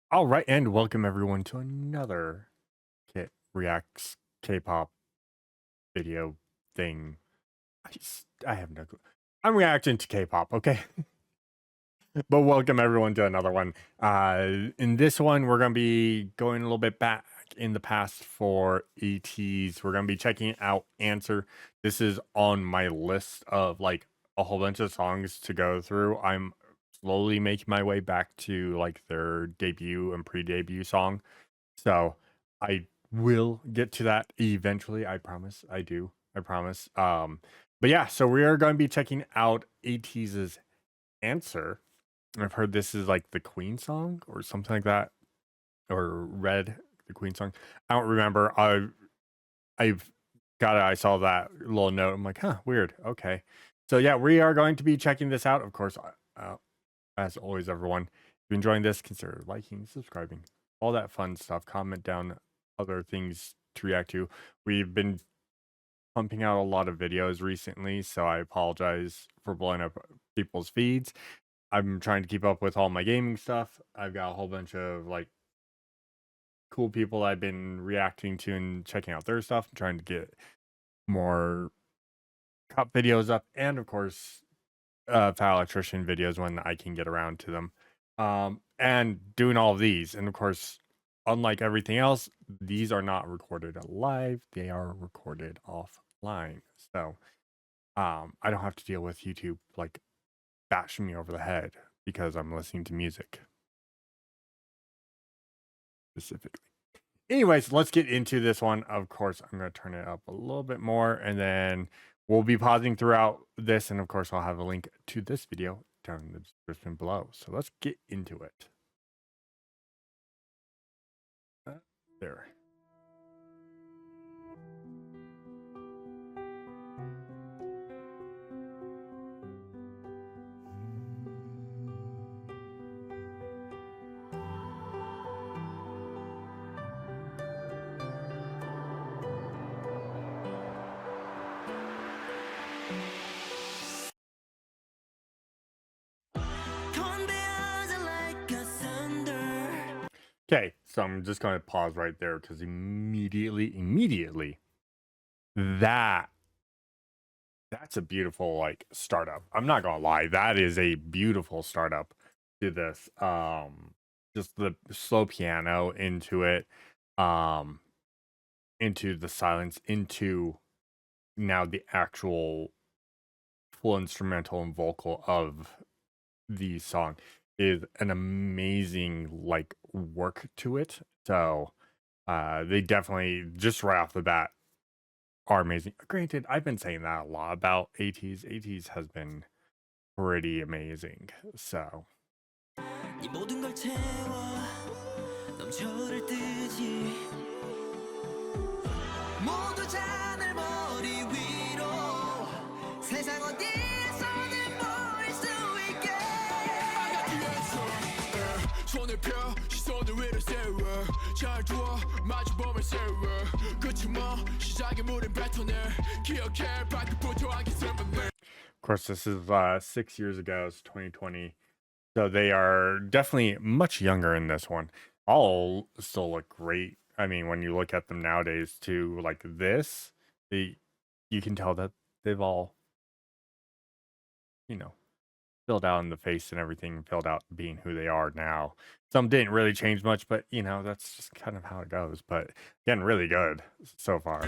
All right, and welcome everyone to another Kit Reacts K-pop video thing. I have no clue. I'm reacting to K-pop, okay? But welcome everyone to another one. In this one, we're gonna be going a little bit back in the past for ATEEZ. We're gonna be checking out Answer. This is on my list of like a whole bunch of songs to go through. I'm slowly making my way back to like their debut and pre-debut song. So I will get to that eventually. I promise. I do. I promise. But yeah, so we are going to be checking out ATEEZ's Answer. I've heard this is like the Queen song or something like that, or Red, the Queen song. I don't remember. I've got it. I saw that little note. I'm like, huh, weird. Okay. So yeah, we are going to be checking this out. Of course, as always, everyone, if you're enjoying this, consider liking, subscribing, all that fun stuff. Comment down other things to react to. We've been pumping out a lot of videos recently, so I apologize for blowing up people's feeds. I'm trying to keep up with all my gaming stuff. I've got a whole bunch of like cool people I've been reacting to and checking out their stuff. I'm trying to get more cup videos up, and of course, Fat Electrician videos when I can get around to them. And doing all of these, and of course, unlike everything else, these are not recorded live; they are recorded offline. So, I don't have to deal with YouTube like bashing me over the head because I'm listening to music specifically. Anyways, let's get into this one. Of course, I'm going to turn it up a little bit more, and then we'll be pausing throughout this, and of course, I'll have a link to this video down in the description below. So let's get into it. There. Okay, so I'm just going to pause right there because immediately, that's a beautiful like startup. I'm not gonna lie, that is a beautiful startup to this. Just the slow piano into it, um, into the silence, into now the actual full instrumental and vocal of the song is an amazing like work to it. So they definitely just right off the bat are amazing. Granted, I've been saying that a lot about ATEEZ. ATEEZ has been pretty amazing. So of course, this is 6 years ago. It's 2020. So they are definitely much younger in this one. All still look great. I mean, when you look at them nowadays too, like this, you can tell that they've all, you know, filled out in the face and everything, filled out being who they are now. Some didn't really change much, but you know, that's just kind of how it goes. But again, really good so far.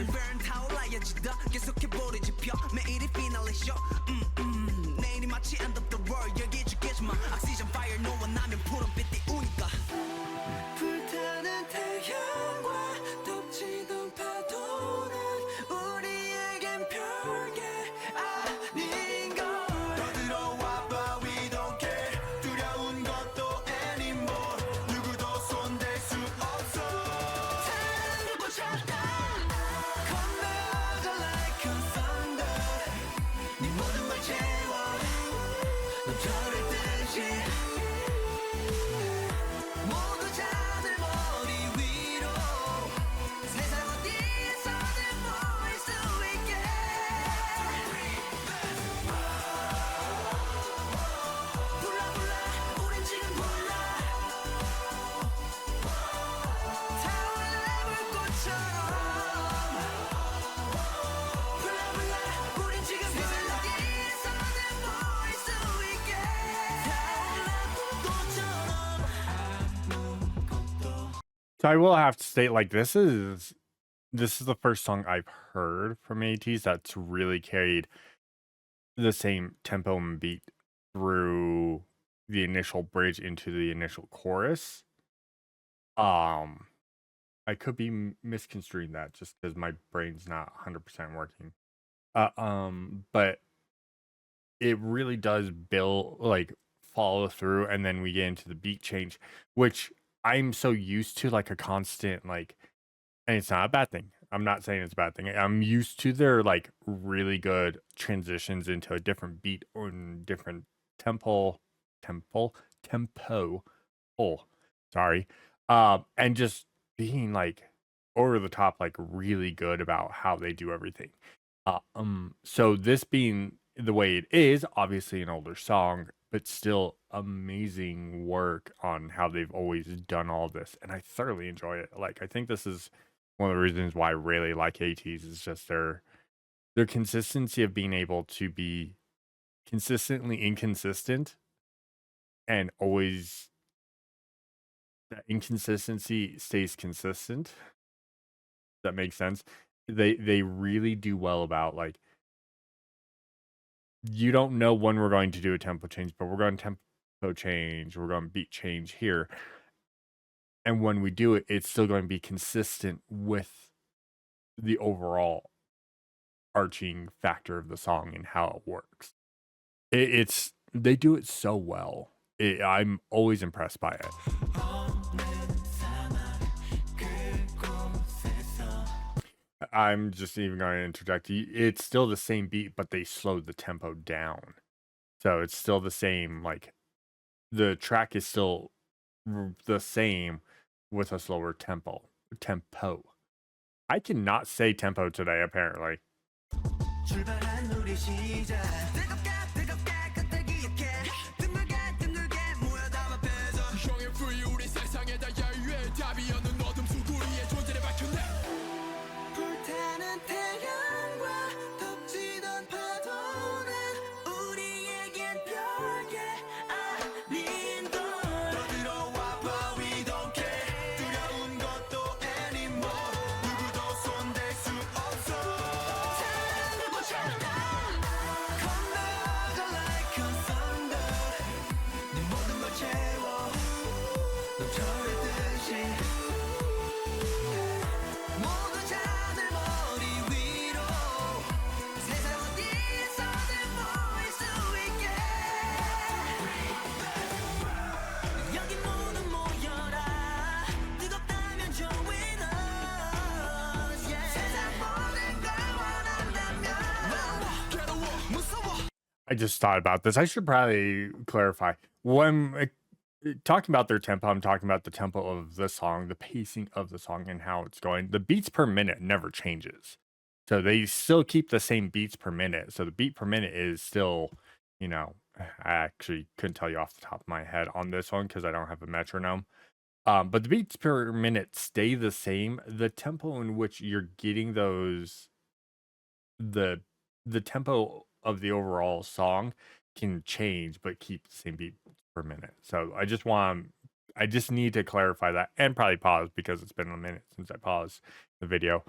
So I will have to state, like, this is the first song I've heard from ATEEZ that's really carried the same tempo and beat through the initial bridge into the initial chorus. Um, I could be misconstruing that just because my brain's not 100% working. But it really does build, like, follow through, and then we get into the beat change, which I'm so used to, like, a constant, like, and it's not a bad thing. I'm not saying it's a bad thing. I'm used to their, like, really good transitions into a different beat or different tempo, tempo, tempo. Oh, sorry. And just being, like, over the top, like, really good about how they do everything. So this being the way it is, obviously an older song, but still amazing work on how they've always done all this, and I thoroughly enjoy it. Like, I think this is one of the reasons why I really like ATEEZ is just their consistency of being able to be consistently inconsistent, and always that inconsistency stays consistent. That makes sense. They really do well about, like, you don't know when we're going to do a tempo change, but we're going to tempo change, we're going to beat change here. And when we do it, it's still going to be consistent with the overall arching factor of the song and how it works. It's they do it so well. I'm always impressed by it. I'm just even going to interject. It's still the same beat, but they slowed the tempo down. So it's still the same, like, the track is still the same with a slower tempo. I cannot say tempo today, apparently. I just thought about this. I should probably clarify. When talking about their tempo, I'm talking about the tempo of the song, the pacing of the song, and how it's going. The beats per minute never changes. So they still keep the same beats per minute. So the beat per minute is still, I actually couldn't tell you off the top of my head on this one because I don't have a metronome. But the beats per minute stay the same. The tempo in which you're getting the the tempo of the overall song can change but keep the same beat per minute. So I just need to clarify that, and probably pause because it's been a minute since I paused the video.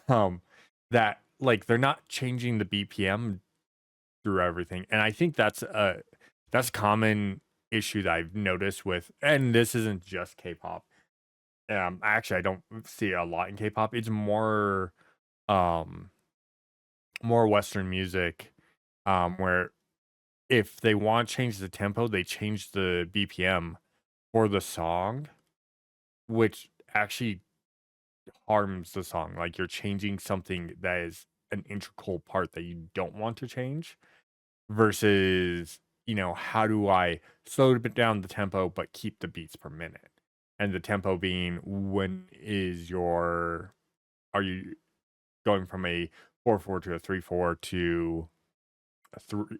Um that, like, they're not changing the BPM through everything. And I think that's a common issue that I've noticed with, and this isn't just K-pop. Actually, I don't see it a lot in K-pop. It's um more Western music, where if they want to change the tempo, they change the BPM for the song, which actually harms the song. Like, you're changing something that is an integral part that you don't want to change, versus, how do I slow it down the tempo but keep the beats per minute? And the tempo being, are you going from a 4/4 to a 3/4 to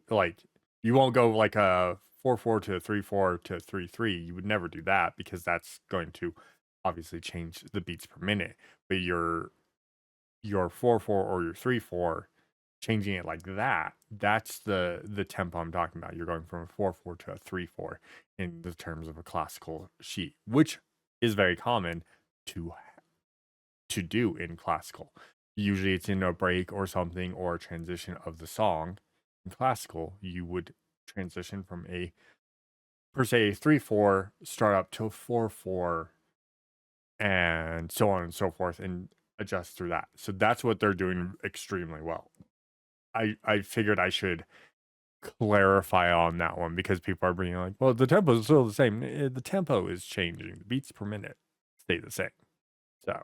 like, you won't go like a 4/4 to a 3/4 to a 3/3. You would never do that because that's going to obviously change the beats per minute. But your 4/4 or your 3/4, changing it like that, that's the tempo I'm talking about. You're going from a 4/4 to a 3/4 in the terms of a classical sheet, which is very common to do in classical. Usually it's in a break or something, or a transition of the song. In classical, you would transition from a per se 3/4, start up to 4/4, and so on and so forth, and adjust through that. So that's what they're doing extremely well. I figured I should clarify on that one, because people are being like, well, the tempo is still the same. The tempo is changing. The beats per minute stay the same. So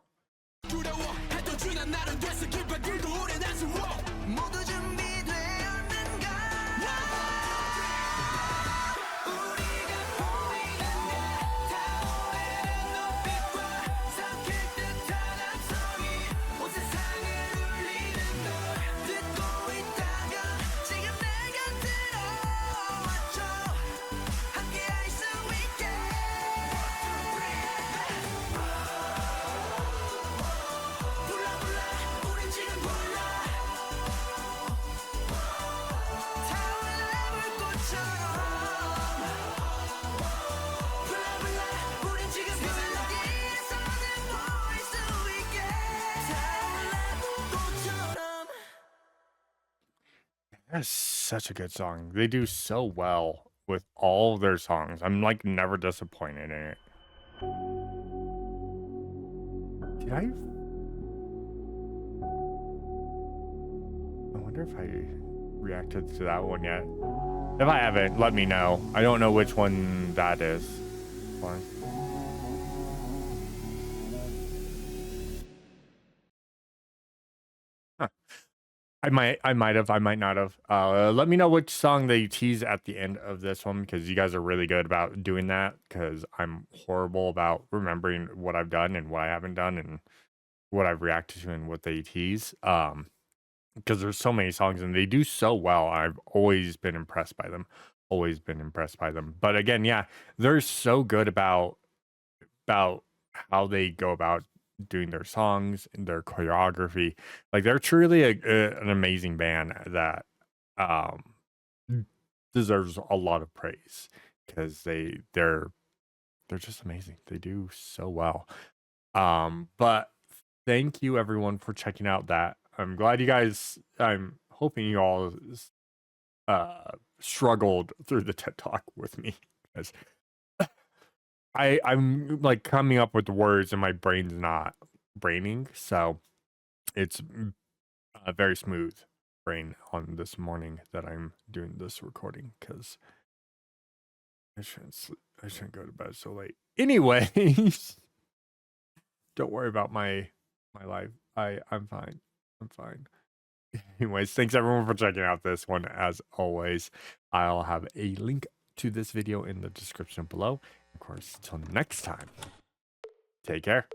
that's such a good song. They do so well with all their songs. I'm like never disappointed in it. Did I wonder if I reacted to that one yet. If I haven't, let me know. I don't know which one that is. Hold on. Huh. I might have, I might not have. Let me know which song they tease at the end of this one, because you guys are really good about doing that, because I'm horrible about remembering what I've done and what I haven't done and what I've reacted to and what they tease. Because there's so many songs and they do so well. I've always been impressed by them. Always been impressed by them. But again, yeah, they're so good about how they go about doing their songs and their choreography. Like, they're truly an amazing band that deserves a lot of praise, because they're just amazing. They do so well. But thank you everyone for checking out that. I'm glad you guys, I'm hoping you all struggled through the TED Talk with me, because I'm like coming up with the words and my brain's not braining, so it's a very smooth brain on this morning that I'm doing this recording, because I shouldn't go to bed so late. Anyways, don't worry about my life. I'm fine. I'm fine. Anyways, thanks everyone for checking out this one. As always, I'll have a link to this video in the description below. Of course, until next time, take care.